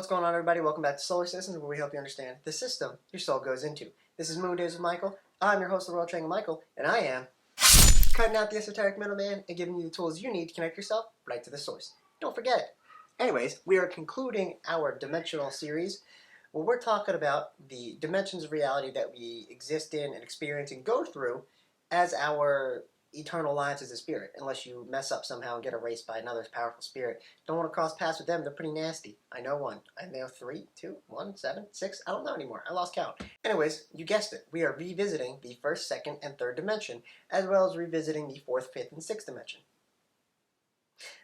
What's going on, everybody? Welcome back to Solar Systems, where we help you understand the system your soul goes into. This is Moon Days with Michael. I'm your host of the World Triangle, Michael, and I am cutting out the esoteric middleman and giving you the tools you need to connect yourself right to the source. Don't forget it. Anyways, we are concluding our dimensional series where we're talking about the dimensions of reality that we exist in and experience and go through as our eternal lives as a spirit, unless you mess up somehow and get erased by another powerful spirit. Don't want to cross paths with them. They're pretty nasty. I know one. I know 3, 2, 1, 7, 6. I don't know anymore. I lost count. Anyways, you guessed it. We are revisiting the first, second, and third dimension, as well as revisiting the fourth, fifth, and sixth dimension.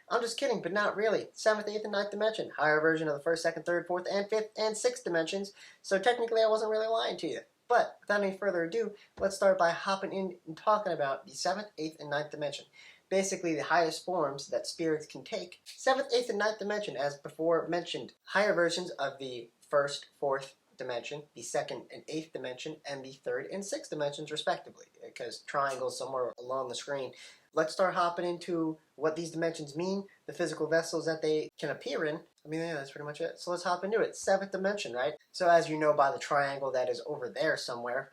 I'm just kidding, but not really. 7th, 8th, and 9th dimension. Higher version of the first, second, third, fourth, and fifth, and sixth dimensions. So technically I wasn't really lying to you. But without any further ado, let's start by hopping in and talking about the 7th, 8th, and 9th dimension. Basically the highest forms that spirits can take. 7th, 8th, and 9th dimension, as before mentioned, higher versions of the first, fourth dimension, the second and 8th dimension, and the third and sixth dimensions respectively, because triangles somewhere along the screen. Let's start hopping into what these dimensions mean, the physical vessels that they can appear in. I mean, yeah, that's pretty much it. So let's hop into it. 7th dimension, right? So as you know by the triangle that is over there somewhere,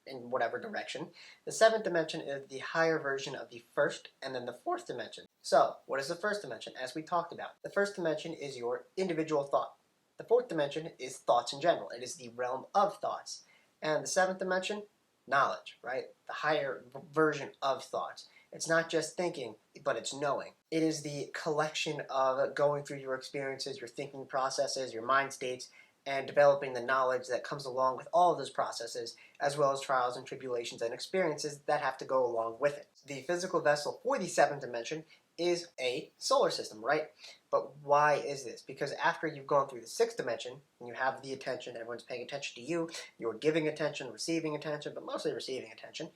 in whatever direction, the 7th dimension is the higher version of the first and then the fourth dimension. So, what is the first dimension? As we talked about, the first dimension is your individual thought. The fourth dimension is thoughts in general. It is the realm of thoughts. And the 7th dimension, knowledge, right? The higher version of thoughts. It's not just thinking, but it's knowing. It is the collection of going through your experiences, your thinking processes, your mind states, and developing the knowledge that comes along with all of those processes, as well as trials and tribulations and experiences that have to go along with it. The physical vessel for the 7th dimension is a solar system, right? But why is this? Because after you've gone through the 6th dimension, and you have the attention, everyone's paying attention to you, you're giving attention, receiving attention, but mostly receiving attention,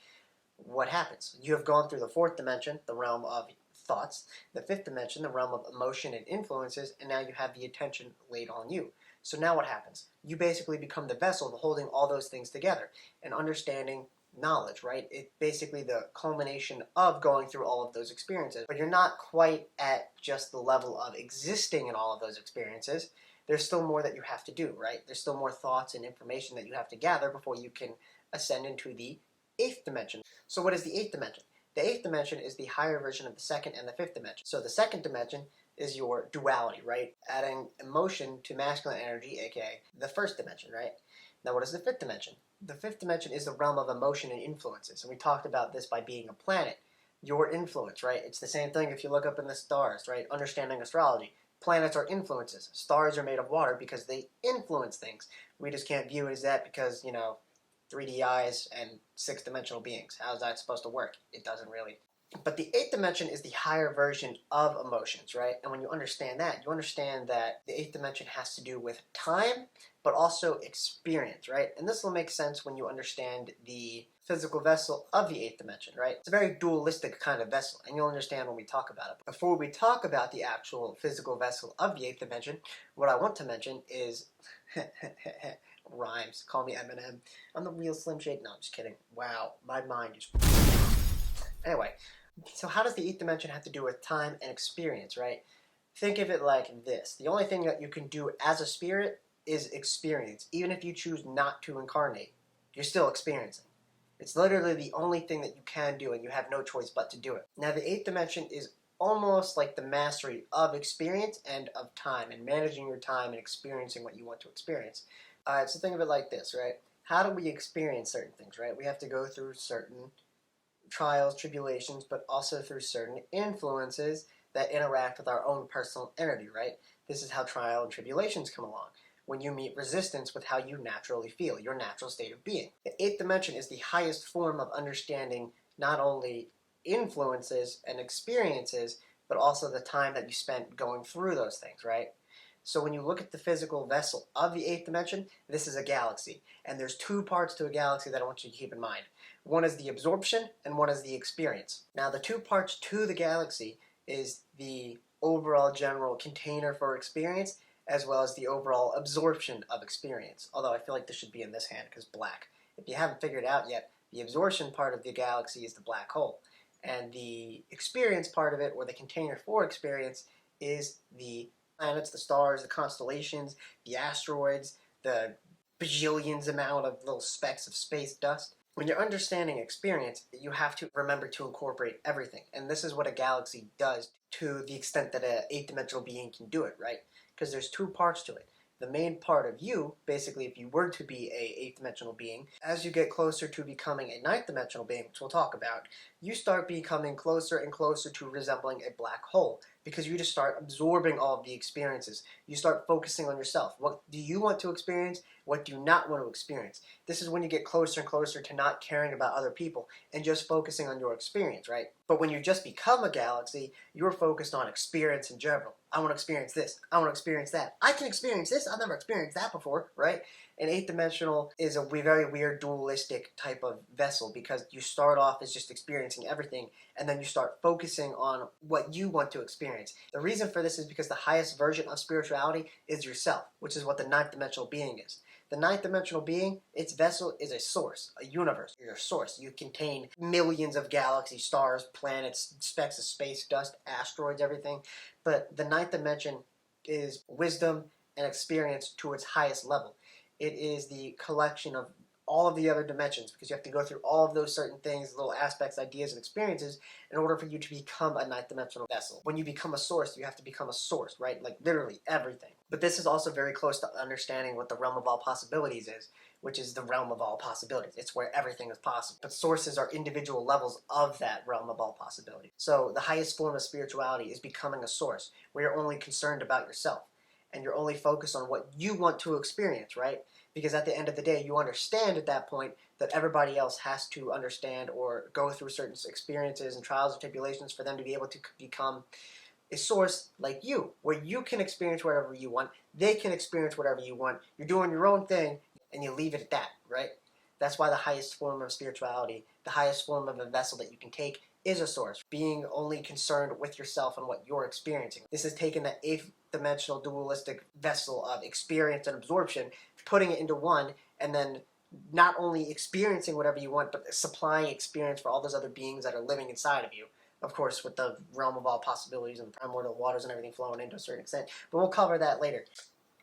what happens? You have gone through the 4th dimension, the realm of thoughts, the 5th dimension, the realm of emotion and influences, and now you have the attention laid on you. So now what happens? You basically become the vessel holding all those things together and understanding knowledge, right? It's basically the culmination of going through all of those experiences. But you're not quite at just the level of existing in all of those experiences. There's still more that you have to do, right? There's still more thoughts and information that you have to gather before you can ascend into the 8th dimension. So what is the 8th dimension? The 8th dimension is the higher version of the 2nd and the 5th dimension. So the 2nd dimension is your duality, right? Adding emotion to masculine energy, aka the 1st dimension, right? Now what is the 5th dimension? The 5th dimension is the realm of emotion and influences. And we talked about this by being a planet. Your influence, right? It's the same thing if you look up in the stars, right? Understanding astrology. Planets are influences. Stars are made of water because they influence things. We just can't view it as that because, 3D eyes and 6th-dimensional beings. How is that supposed to work? It doesn't really. But the 8th dimension is the higher version of emotions, right? And when you understand that, you understand that the 8th dimension has to do with time, but also experience, right? And this will make sense when you understand the physical vessel of the 8th dimension, right? It's a very dualistic kind of vessel, and you'll understand when we talk about it. Before we talk about the actual physical vessel of the 8th dimension, what I want to mention is rhymes. Call me Eminem. I'm the real Slim Shady. No, I'm just kidding. Wow, my mind is... Anyway, so how does the 8th dimension have to do with time and experience, right? Think of it like this. The only thing that you can do as a spirit is experience. Even if you choose not to incarnate, you're still experiencing. It's literally the only thing that you can do, and you have no choice but to do it. Now, the 8th dimension is almost like the mastery of experience and of time, and managing your time and experiencing what you want to experience. Alright, so think of it like this, right? How do we experience certain things, right? We have to go through certain trials, tribulations, but also through certain influences that interact with our own personal energy, right? This is how trial and tribulations come along. When you meet resistance with how you naturally feel, your natural state of being. The 8th dimension is the highest form of understanding not only influences and experiences, but also the time that you spent going through those things, right? So when you look at the physical vessel of the 8th dimension, this is a galaxy. And there's 2 parts to a galaxy that I want you to keep in mind. One is the absorption, and one is the experience. Now, the 2 parts to the galaxy is the overall general container for experience, as well as the overall absorption of experience. Although I feel like this should be in this hand, because black. If you haven't figured it out yet, the absorption part of the galaxy is the black hole. And the experience part of it, or the container for experience, is the planets, the stars, the constellations, the asteroids, the bajillions amount of little specks of space dust. When you're understanding experience, you have to remember to incorporate everything. And this is what a galaxy does to the extent that an eighth dimensional being can do it, right? Because there's two parts to it. The main part of you, basically, if you were to be a eighth dimensional being, as you get closer to becoming a ninth dimensional being, which we'll talk about, you start becoming closer and closer to resembling a black hole, because you just start absorbing all of the experiences. You start focusing on yourself. What do you want to experience? What do you not want to experience? This is when you get closer and closer to not caring about other people and just focusing on your experience, right? But when you just become a galaxy, you're focused on experience in general. I want to experience this. I want to experience that. I can experience this. I've never experienced that before, right? And eighth dimensional is a very weird dualistic type of vessel, because you start off as just experiencing everything, and then you start focusing on what you want to experience. The reason for this is because the highest version of spirituality is yourself, which is what the ninth dimensional being is. The ninth dimensional being, its vessel is a source, a universe. You're a source. You contain millions of galaxies, stars, planets, specks of space dust, asteroids, everything. But the ninth dimension is wisdom and experience to its highest level. It is the collection of all of the other dimensions, because you have to go through all of those certain things, little aspects, ideas, and experiences in order for you to become a ninth dimensional vessel. When you become a source, you have to become a source, right? Like literally everything. But this is also very close to understanding what the realm of all possibilities is, which is the realm of all possibilities. It's where everything is possible. But sources are individual levels of that realm of all possibilities. So the highest form of spirituality is becoming a source, where you're only concerned about yourself, and you're only focused on what you want to experience, right? Because at the end of the day, you understand at that point that everybody else has to understand or go through certain experiences and trials and tribulations for them to be able to become a source like you, where you can experience whatever you want, they can experience whatever you want, you're doing your own thing, and you leave it at that, right? That's why the highest form of spirituality, the highest form of a vessel that you can take, is a source, being only concerned with yourself and what you're experiencing. This is taking the eighth dimensional dualistic vessel of experience and absorption, putting it into one, and then not only experiencing whatever you want, but supplying experience for all those other beings that are living inside of you. Of course, with the realm of all possibilities and the primordial waters and everything flowing into a certain extent. But we'll cover that later.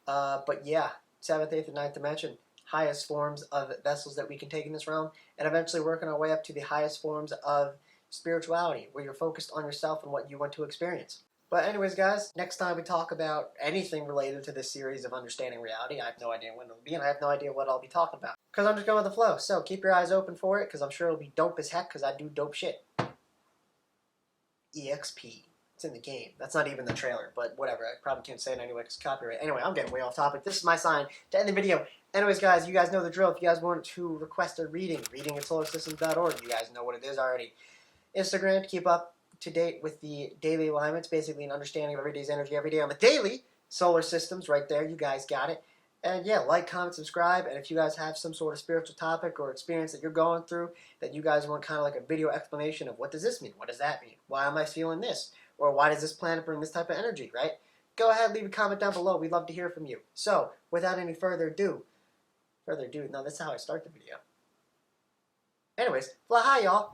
But yeah, 7th, 8th, and 9th dimension, highest forms of vessels that we can take in this realm, and eventually working our way up to the highest forms of spirituality, where you're focused on yourself and what you want to experience. But anyways, guys, next time we talk about anything related to this series of understanding reality, I have no idea when it'll be, and I have no idea what I'll be talking about, because I'm just going with the flow. So keep your eyes open for it, because I'm sure it'll be dope as heck, because I do dope shit. EXP. It's in the game. That's not even the trailer, but whatever. I probably can't say it anyway because copyright. Anyway, I'm getting way off topic. This is my sign to end the video. Anyways, guys, you guys know the drill. If you guys want to request a reading at solarsystems.org. You guys know what it is already. Instagram to keep up to date with the daily alignments, basically an understanding of every day's energy every day on the daily solar systems right there. You guys got it. And yeah, like, comment, subscribe, and if you guys have some sort of spiritual topic or experience that you're going through that you guys want kind of like a video explanation of, what does this mean? What does that mean? Why am I feeling this? Or why does this planet bring this type of energy, right? Go ahead, leave a comment down below. We'd love to hear from you. So, without any further ado, no, that's how I start the video. Anyways, fly high, y'all.